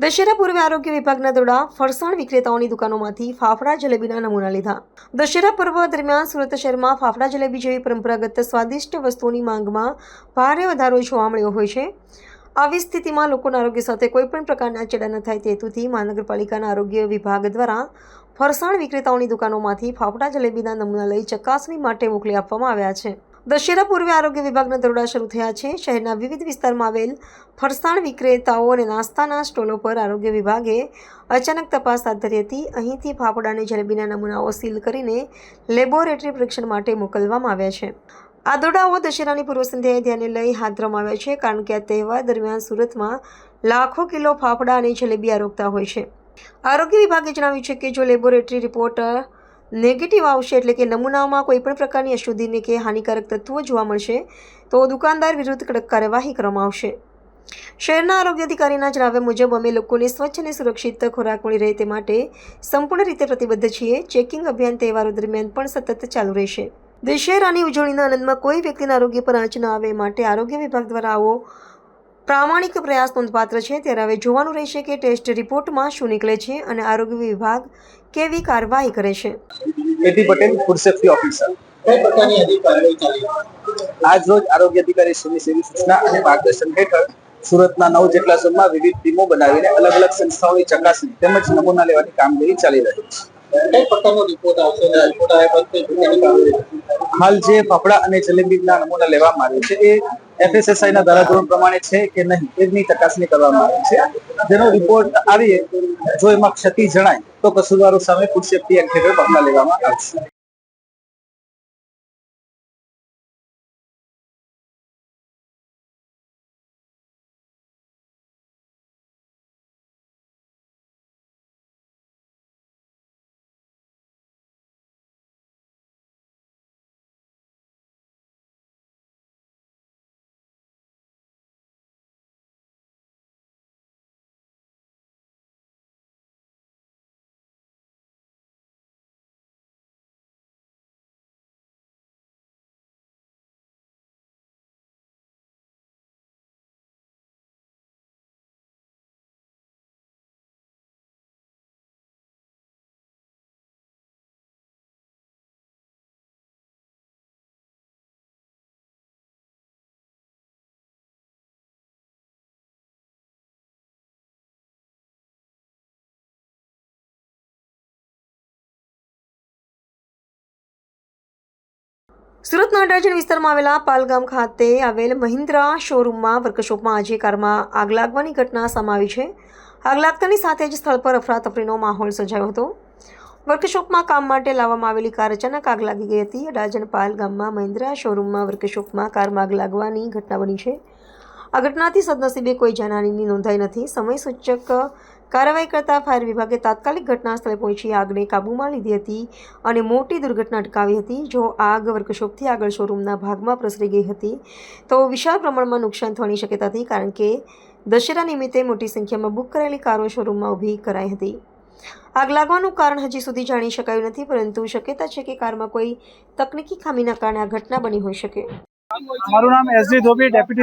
દશેરા પૂર્વે આરોગ્ય વિભાગના દ્વારા ફરસાણ વિક્રેતાઓની દુકાનોમાંથી ફાફડા જલેબીના નમૂના લીધા। દશેરા પર્વ દરમિયાન સુરત શહેરમાં ફાફડા જલેબી જેવી પરંપરાગત સ્વાદિષ્ટ વસ્તુઓની માંગમાં ભારે વધારો જોવા મળ્યો હોય છે। આવી સ્થિતિમાં લોકોના આરોગ્ય સાથે કોઈપણ પ્રકારના ચેડા ન થાય તે હેતુથી મહાનગરપાલિકાના આરોગ્ય વિભાગ દ્વારા ફરસાણ વિક્રેતાઓની દુકાનોમાંથી ફાફડા જલેબીના નમૂના લઈ ચકાસણી માટે મોકલી આપવામાં આવ્યા છે। દશેરા પૂર્વે આરોગ્ય વિભાગના દરોડા શરૂ થયા છે। શહેરના વિવિધ વિસ્તારમાં આવેલ ફરસાણ વિક્રેતાઓ અને નાસ્તાના સ્ટોલો પર આરોગ્ય વિભાગે અચાનક તપાસ હાથ ધરી હતી। અહીંથી ફાફડા અને જલેબીના નમૂનાઓ સીલ કરીને લેબોરેટરી પરીક્ષણ માટે મોકલવામાં આવ્યા છે। આ દરોડાઓ દશેરાની પૂર્વ સંધ્યાએ ધ્યાને લઈ હાથ ધરવામાં આવ્યા છે, કારણ કે આ તહેવાર દરમિયાન સુરતમાં લાખો કિલો ફાફડા અને જલેબી આરોગતા હોય છે। આરોગ્ય વિભાગે જણાવ્યું છે કે જો લેબોરેટરી રિપોર્ટ નેગેટિવ આવશે, એટલે કે નમૂનાઓમાં કોઈપણ પ્રકારની અશુદ્ધિ કે હાનિકારક તત્વો જોવા મળશે તો દુકાનદાર વિરુદ્ધ કડક કાર્યવાહી કરવામાં આવશે। શહેરના આરોગ્ય અધિકારીના જણાવ્યા મુજબ અમે લોકોને સ્વચ્છ અને સુરક્ષિત ખોરાક મળી રહે તે માટે સંપૂર્ણ રીતે પ્રતિબદ્ધ છીએ। ચેકિંગ અભિયાન તહેવારો દરમિયાન પણ સતત ચાલુ રહેશે। દશેરાની ઉજવણીના આનંદમાં કોઈ વ્યક્તિના આરોગ્ય પર આંચ ન આવે માટે આરોગ્ય વિભાગ દ્વારા આવો પ્રામાણિક પ્રયાસ નોંધપાત્ર છે। ત્યારે હવે જોવાનું રહેશે કે ટેસ્ટ રિપોર્ટમાં શું નીકળે છે અને આરોગ્ય વિભાગ કેવી કાર્યવાહી કરે છે। A T Patel, food safety officer. કઈ પ્રકારની કાર્યવાહી ચાલી? આજ રોજ આરોગ્ય અધિકારી શ્રીની સેવી સૂચના અને માર્ગદર્શન હેઠળ સુરતના 9 જેટલા ઝોનમાં વિવિધ ટીમો બનાવીને અલગ અલગ સંસ્થાઓની ચકાસણી તેમજ નમૂના લેવાની કામગીરી ચાલી રહી છે। કઈ પ્રકારનો રિપોર્ટ આવશે? રિપોર્ટ આવ્યા પછી કેટલી કાર્યવાહી? હાલ જે ફાફડા અને જલેબીના નમૂના લેવામાં આવે છે એ FSSAIના ધારાધોરણ પ્રમાણે છે કે નહીં એની ચકાસણી કરવામાં આવે છે। જેનો રિપોર્ટ આવીએ જો એમાં ક્ષતિ જણાય તો કસૂરવારો સામે ફૂડ સેફ્ટી એક્ટ હેઠળ પગલાં લેવામાં આવશે। સુરતના અડાજણ વિસ્તારમાં આવેલા પાલગામ ખાતે આવેલ મહિન્દ્રા શોરૂમમાં વર્કશોપમાં આજે કારમાં આગ લાગવાની ઘટના સામે આવી છે। આગ લાગતાની સાથે જ સ્થળ પર અફરાતફરીનો માહોલ સર્જાયો હતો। વર્કશોપમાં કામ માટે લાવવામાં આવેલી કાર અચાનક આગ લાગી ગઈ હતી। અડાજણ પાલગામમાં મહિન્દ્રા શોરૂમમાં વર્કશોપમાં કારમાં આગ લાગવાની ઘટના બની છે। આ ઘટનાથી સદનસીબે કોઈ જાનહાનિની નોંધાઈ નથી। સમય સૂચક કાર્યવાહી કરતા ફાયર વિભાગે તાત્કાલિક ઘટના સ્થળે પહોંચી આગને કાબૂમાં લીધી હતી અને મોટી દુર્ઘટના અટકાવી હતી। જો આગ વર્કશોપથી આગળ શોરૂમના ભાગમાં પ્રસરી ગઈ હતી તો વિશાળ પ્રમાણમાં નુકસાન થવાની શક્યતા હતી, કારણ કે દશેરા નિમિત્તે મોટી સંખ્યામાં બુક કરાયેલી કારો શોરૂમમાં ઊભી કરાઈ હતી। આગ લાગવાનું કારણ હજી સુધી જાણી શકાયું નથી, પરંતુ શક્યતા છે કે કારમાં કોઈ તકનીકી ખામીના કારણે આ ઘટના બની હોઈ શકે। મારું નામ SD ધોબી, ડેપ્યુટી